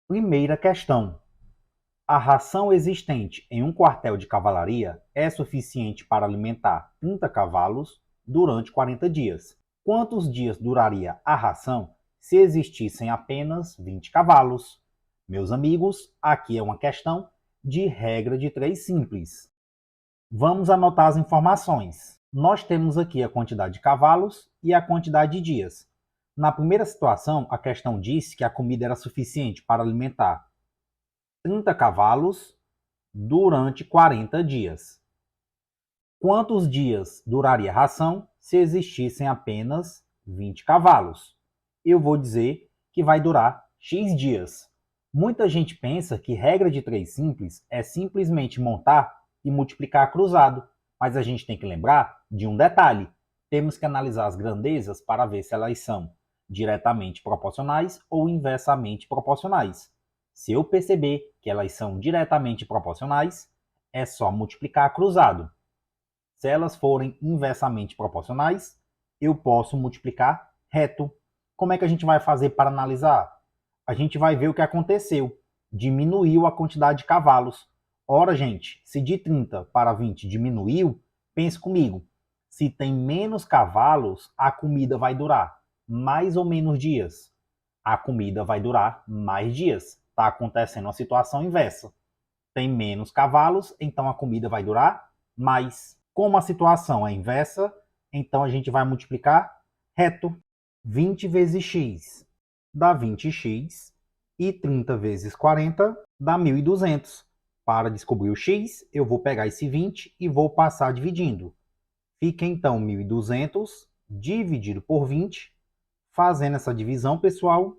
Primeira questão. A ração existente em um quartel de cavalaria é suficiente para alimentar 30 cavalos durante 40 dias. Quantos dias duraria a ração se existissem apenas 20 cavalos? Meus amigos, aqui é uma questão de regra de 3 simples. Vamos anotar as informações. Nós temos aqui a quantidade de cavalos e a quantidade de dias. Na primeira situação, a questão disse que a comida era suficiente para alimentar 30 cavalos durante 40 dias. Quantos dias duraria a ração se existissem apenas 20 cavalos? Eu vou dizer que vai durar X dias. Muita gente pensa que regra de 3 simples é simplesmente montar e multiplicar cruzado, mas a gente tem que lembrar de um detalhe. Temos que analisar as grandezas para ver se elas são diretamente proporcionais ou inversamente proporcionais. Se eu perceber que elas são diretamente proporcionais, é só multiplicar cruzado. Se elas forem inversamente proporcionais, eu posso multiplicar reto. Como é que a gente vai fazer para analisar? A gente vai ver o que aconteceu. Diminuiu a quantidade de cavalos. Ora, gente, se de 30 para 20 diminuiu, pense comigo. Se tem menos cavalos, a comida vai durar mais ou menos dias? A comida vai durar mais dias. Está acontecendo uma situação inversa. Tem menos cavalos, então a comida vai durar mais. Como a situação é inversa, então a gente vai multiplicar reto. 20 vezes x dá 20x e 30 vezes 40 dá 1.200. Para descobrir o x, eu vou pegar esse 20 e vou passar dividindo. Fica então 1.200 dividido por 20. Fazendo essa divisão, pessoal,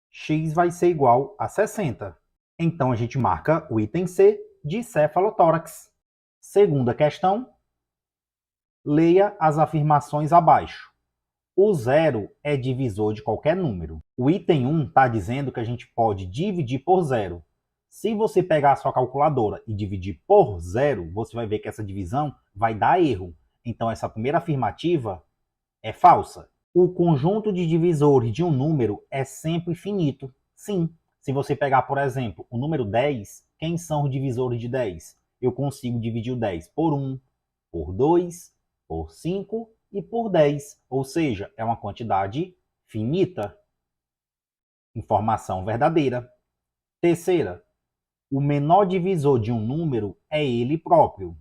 x vai ser igual a 60. Então a gente marca o item C de cefalotórax. Segunda questão. Leia as afirmações abaixo. O zero é divisor de qualquer número. O item 1 está dizendo que a gente pode dividir por zero. Se você pegar a sua calculadora e dividir por zero, você vai ver que essa divisão vai dar erro. Então essa primeira afirmativa é falsa. O conjunto de divisores de um número é sempre finito. Sim. Se você pegar, por exemplo, o número 10, quem são os divisores de 10? Eu consigo dividir o 10 por 1, por 2, por 5 e por 10. Ou seja, é uma quantidade finita. Informação verdadeira. Terceira, o menor divisor de um número é ele próprio.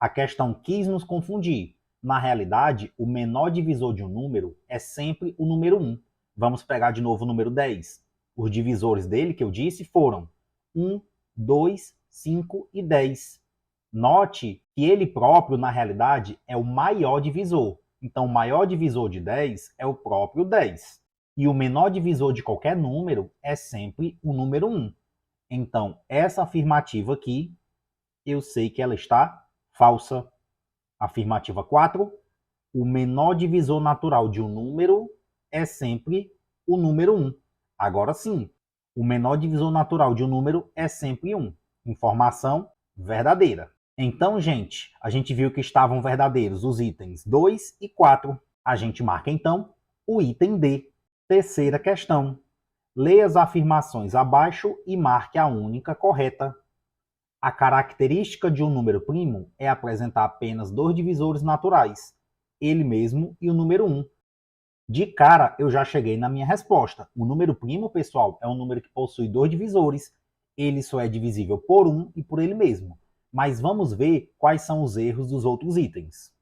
A questão quis nos confundir. Na realidade, o menor divisor de um número é sempre o número 1. Vamos pegar de novo o número 10. Os divisores dele, que eu disse, foram 1, 2, 5 e 10. Note que ele próprio, na realidade, é o maior divisor. Então, o maior divisor de 10 é o próprio 10. E o menor divisor de qualquer número é sempre o número 1. Então, essa afirmativa aqui, eu sei que ela está falsa. Afirmativa 4. O menor divisor natural de um número é sempre o número 1. Agora sim, o menor divisor natural de um número é sempre 1. Informação verdadeira. Então, gente, a gente viu que estavam verdadeiros os itens 2 e 4. A gente marca, então, o item D. Terceira questão. Leia as afirmações abaixo e marque a única correta. A característica de um número primo é apresentar apenas dois divisores naturais, ele mesmo e o número 1. De cara, eu já cheguei na minha resposta. O número primo, pessoal, é um número que possui dois divisores. Ele só é divisível por 1 e por ele mesmo. Mas vamos ver quais são os erros dos outros itens.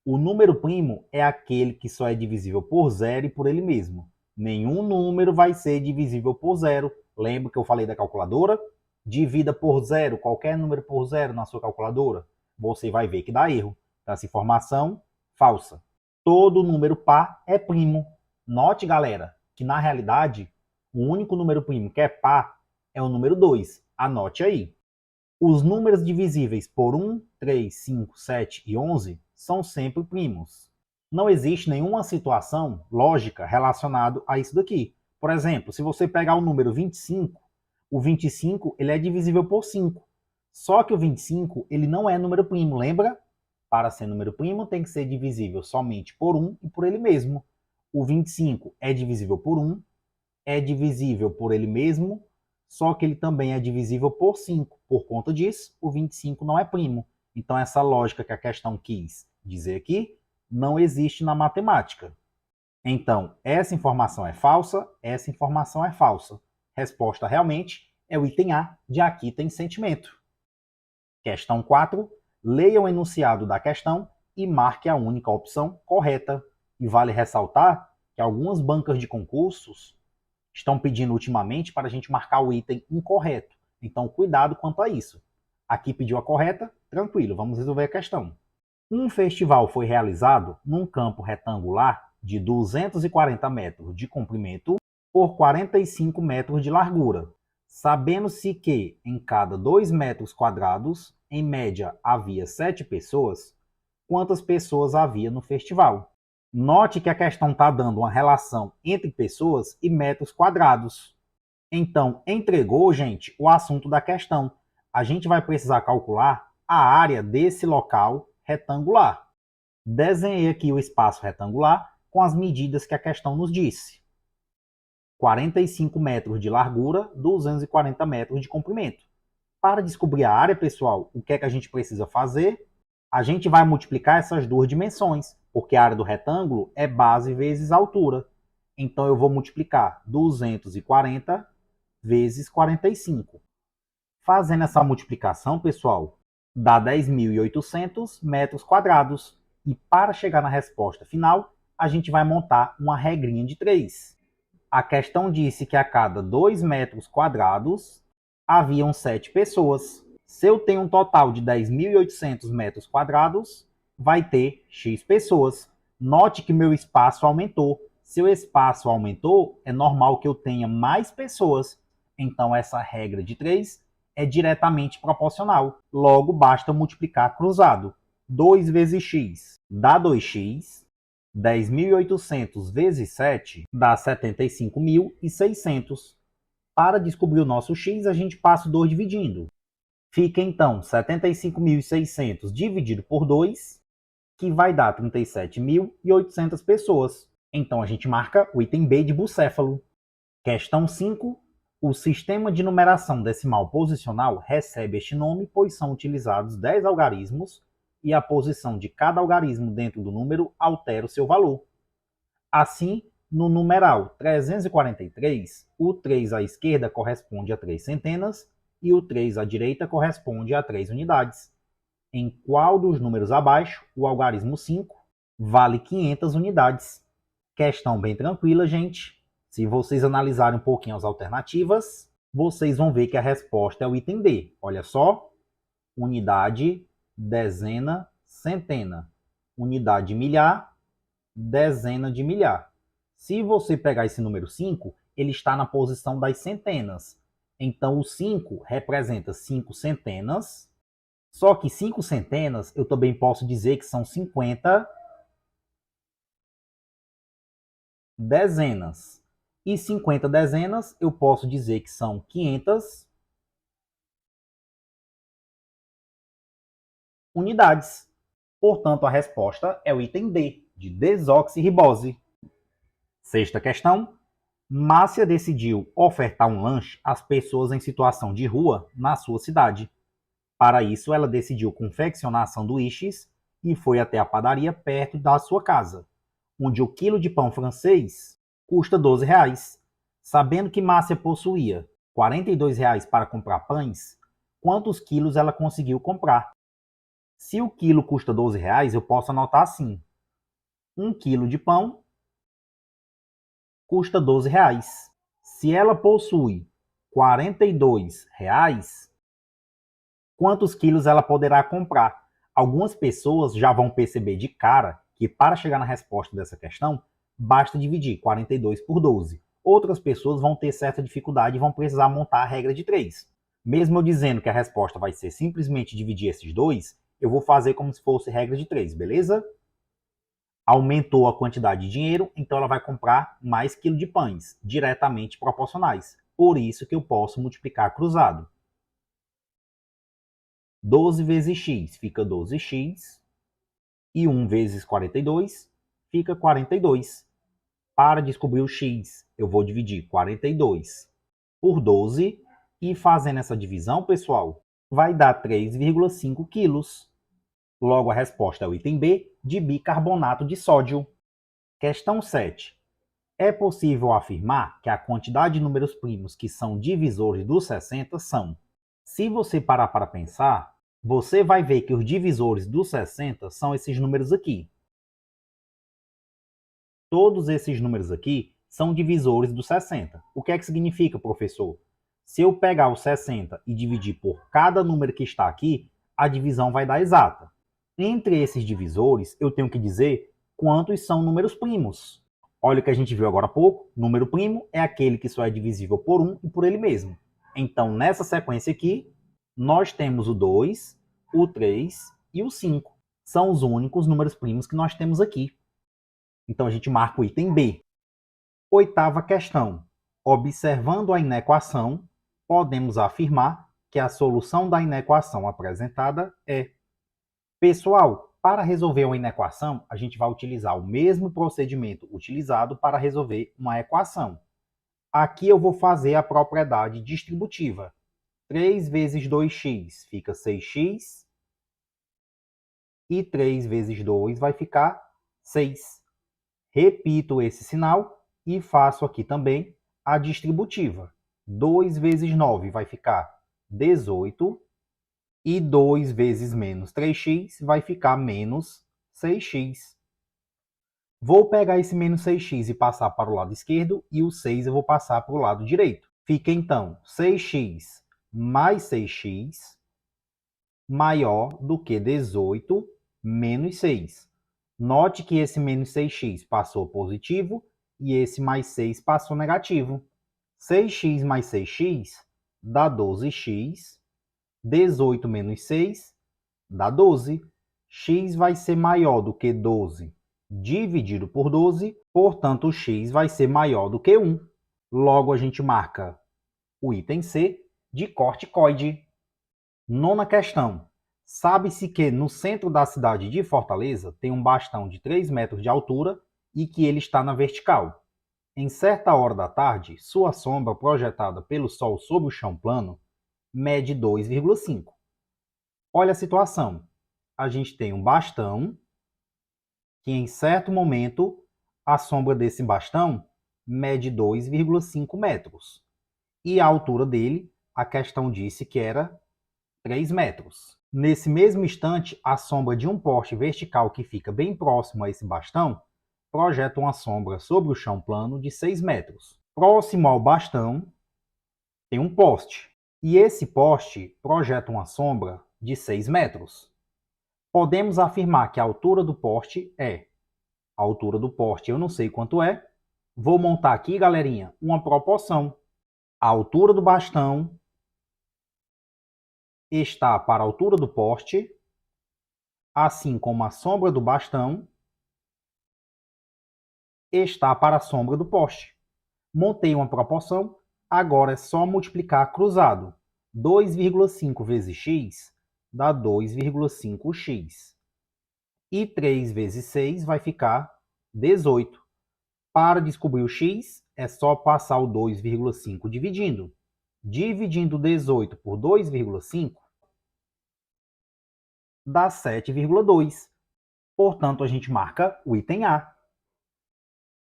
O número primo é aquele que só é divisível por 0 e por ele mesmo. Nenhum número vai ser divisível por 0. Lembra que eu falei da calculadora? Divida por 0, qualquer número por 0 na sua calculadora. Você vai ver que dá erro. Então, essa informação, falsa. Todo número par é primo. Note, galera, que na realidade, o único número primo que é par é o número 2. Anote aí. Os números divisíveis por 1, 3, 5, 7 e 11 são sempre primos. Não existe nenhuma situação lógica relacionada a isso daqui. Por exemplo, se você pegar o número 25, o 25 ele é divisível por 5. Só que o 25 ele não é número primo, lembra? Para ser número primo tem que ser divisível somente por 1 e por ele mesmo. O 25 é divisível por 1, é divisível por ele mesmo, só que ele também é divisível por 5. Por conta disso, o 25 não é primo. Então, essa lógica que a questão quis dizer aqui não existe na matemática. Então, essa informação é falsa, essa informação é falsa. Resposta realmente é o item A de Aqui Tem Sentimento. Questão 4. Leia o enunciado da questão e marque a única opção correta. E vale ressaltar que algumas bancas de concursos estão pedindo ultimamente para a gente marcar o item incorreto. Então, cuidado quanto a isso. Aqui pediu a correta, tranquilo, vamos resolver a questão. Um festival foi realizado num campo retangular de 240 metros de comprimento por 45 metros de largura. Sabendo-se que em cada 2 metros quadrados, em média, havia 7 pessoas, quantas pessoas havia no festival? Note que a questão está dando uma relação entre pessoas e metros quadrados. Então, entregou, gente, o assunto da questão. A gente vai precisar calcular a área desse local retangular. Desenhei aqui o espaço retangular com as medidas que a questão nos disse. 45 metros de largura, 240 metros de comprimento. Para descobrir a área, pessoal, o que é que a gente precisa fazer? A gente vai multiplicar essas duas dimensões, porque a área do retângulo é base vezes altura. Então, eu vou multiplicar 240 vezes 45. Fazendo essa multiplicação, pessoal, dá 10.800 metros quadrados. E para chegar na resposta final, a gente vai montar uma regrinha de 3. A questão disse que a cada 2 metros quadrados haviam 7 pessoas. Se eu tenho um total de 10.800 metros quadrados, vai ter X pessoas. Note que meu espaço aumentou. Se o espaço aumentou, é normal que eu tenha mais pessoas. Então, essa regra de 3 é diretamente proporcional. Logo, basta multiplicar cruzado. 2 vezes x dá 2x. 10.800 vezes 7 dá 75.600. Para descobrir o nosso x, a gente passa o 2 dividindo. Fica então 75.600 dividido por 2, que vai dar 37.800 pessoas. Então a gente marca o item B de bucéfalo. Questão 5. O sistema de numeração decimal posicional recebe este nome, pois são utilizados 10 algarismos e a posição de cada algarismo dentro do número altera o seu valor. Assim, no numeral 343, o 3 à esquerda corresponde a 3 centenas e o 3 à direita corresponde a 3 unidades. Em qual dos números abaixo, o algarismo 5 vale 500 unidades? Questão bem tranquila, gente. Se vocês analisarem um pouquinho as alternativas, vocês vão ver que a resposta é o item D. Olha só, unidade, dezena, centena. Unidade milhar, dezena de milhar. Se você pegar esse número 5, ele está na posição das centenas. Então, o 5 representa 5 centenas. Só que 5 centenas, eu também posso dizer que são 50 dezenas. E 50 dezenas, eu posso dizer que são 500 unidades. Portanto, a resposta é o item D, de desoxirribose. Sexta questão. Márcia decidiu ofertar um lanche às pessoas em situação de rua na sua cidade. Para isso, ela decidiu confeccionar sanduíches e foi até a padaria perto da sua casa, onde o quilo de pão francês custa R$ 12. Sabendo que Márcia possuía R$ 42 para comprar pães, quantos quilos ela conseguiu comprar? Se o quilo custa R$ 12, eu posso anotar assim. 1 quilo de pão custa R$ 12. Se ela possui R$ 42, quantos quilos ela poderá comprar? Algumas pessoas já vão perceber de cara que para chegar na resposta dessa questão, basta dividir 42 por 12. Outras pessoas vão ter certa dificuldade e vão precisar montar a regra de 3. Mesmo eu dizendo que a resposta vai ser simplesmente dividir esses dois, eu vou fazer como se fosse regra de 3, beleza? Aumentou a quantidade de dinheiro, então ela vai comprar mais quilo de pães, diretamente proporcionais. Por isso que eu posso multiplicar cruzado. 12 vezes x fica 12x, e 1 vezes 42 fica 42. Para descobrir o x, eu vou dividir 42 por 12 e fazendo essa divisão, pessoal, vai dar 3,5 quilos. Logo, a resposta é o item B, de bicarbonato de sódio. Questão 7. É possível afirmar que a quantidade de números primos que são divisores dos 60 são. Se você parar para pensar, você vai ver que os divisores dos 60 são esses números aqui. Todos esses números aqui são divisores dos 60. O que é que significa, professor? Se eu pegar o 60 e dividir por cada número que está aqui, a divisão vai dar exata. Entre esses divisores, eu tenho que dizer quantos são números primos. Olha o que a gente viu agora há pouco. Número primo é aquele que só é divisível por 1 e por ele mesmo. Então, nessa sequência aqui, nós temos o 2, o 3 e o 5. São os únicos números primos que nós temos aqui. Então, a gente marca o item B. Oitava questão. Observando a inequação, podemos afirmar que a solução da inequação apresentada é. Pessoal, para resolver uma inequação, a gente vai utilizar o mesmo procedimento utilizado para resolver uma equação. Aqui eu vou fazer a propriedade distributiva. 3 vezes 2x fica 6x. E 3 vezes 2 vai ficar 6. Repito esse sinal e faço aqui também a distributiva. 2 vezes 9 vai ficar 18. E 2 vezes menos 3x vai ficar menos 6x. Vou pegar esse menos 6x e passar para o lado esquerdo, e o 6 eu vou passar para o lado direito. Fica então 6x mais 6x maior do que 18 menos 6. Note que esse menos 6x passou positivo e esse mais 6 passou negativo. 6x mais 6x dá 12x. 18 menos 6 dá 12. X vai ser maior do que 12 dividido por 12, portanto, o x vai ser maior do que 1. Logo, a gente marca o item C de corticoide. Nona questão. Sabe-se que no centro da cidade de Fortaleza tem um bastão de 3 metros de altura e que ele está na vertical. Em certa hora da tarde, sua sombra projetada pelo sol sobre o chão plano mede 2,5. Olha a situação. A gente tem um bastão que, em certo momento, a sombra desse bastão mede 2,5 metros. E a altura dele, a questão disse que era 3 metros. Nesse mesmo instante, a sombra de um poste vertical que fica bem próximo a esse bastão projeta uma sombra sobre o chão plano de 6 metros. Próximo ao bastão, tem um poste. E esse poste projeta uma sombra de 6 metros. Podemos afirmar que a altura do poste é. A altura do poste eu não sei quanto é. Vou montar aqui, galerinha, uma proporção. A altura do bastão está para a altura do poste, assim como a sombra do bastão está para a sombra do poste. Montei uma proporção, agora é só multiplicar cruzado. 2,5 vezes x dá 2,5x. E 3 vezes 6 vai ficar 18. Para descobrir o x, é só passar o 2,5 dividindo. Dividindo 18 por 2,5 dá 7,2. Portanto, a gente marca o item A.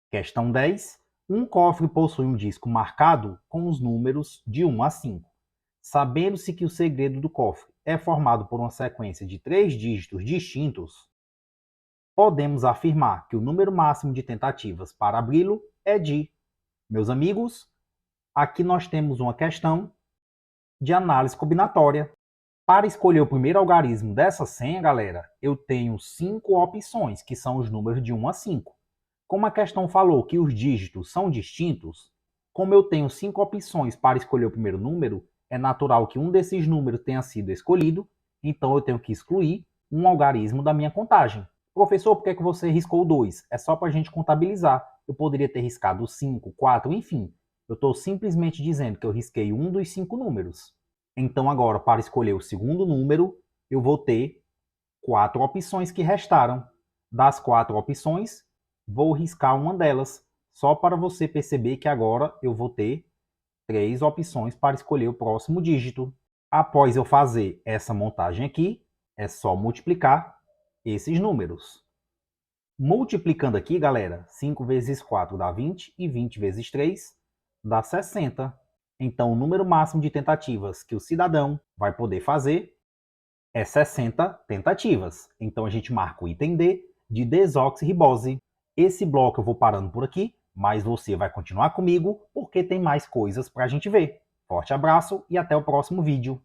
Questão 10. Um cofre possui um disco marcado com os números de 1 a 5. Sabendo-se que o segredo do cofre é formado por uma sequência de 3 dígitos distintos, podemos afirmar que o número máximo de tentativas para abri-lo é de... Meus amigos, aqui nós temos uma questão de análise combinatória. Para escolher o primeiro algarismo dessa senha, galera, eu tenho 5 opções, que são os números de 1 a 5. Como a questão falou que os dígitos são distintos, como eu tenho 5 opções para escolher o primeiro número, é natural que um desses números tenha sido escolhido, então eu tenho que excluir um algarismo da minha contagem. Professor, por que você riscou 2? É só para a gente contabilizar. Eu poderia ter riscado 5, 4, enfim. Eu estou simplesmente dizendo que eu risquei um dos 5 números. Então agora, para escolher o segundo número, eu vou ter 4 opções que restaram. Das 4 opções, vou riscar uma delas. só para você perceber que agora eu vou ter 3 opções para escolher o próximo dígito. Após eu fazer essa montagem aqui, é só multiplicar esses números. Multiplicando aqui, galera, 5 vezes 4 dá 20 e 20 vezes 3 dá 60. Então, o número máximo de tentativas que o cidadão vai poder fazer é 60 tentativas. Então, a gente marca o item D de desoxirribose. Esse bloco eu vou parando por aqui, mas você vai continuar comigo porque tem mais coisas para a gente ver. Forte abraço e até o próximo vídeo.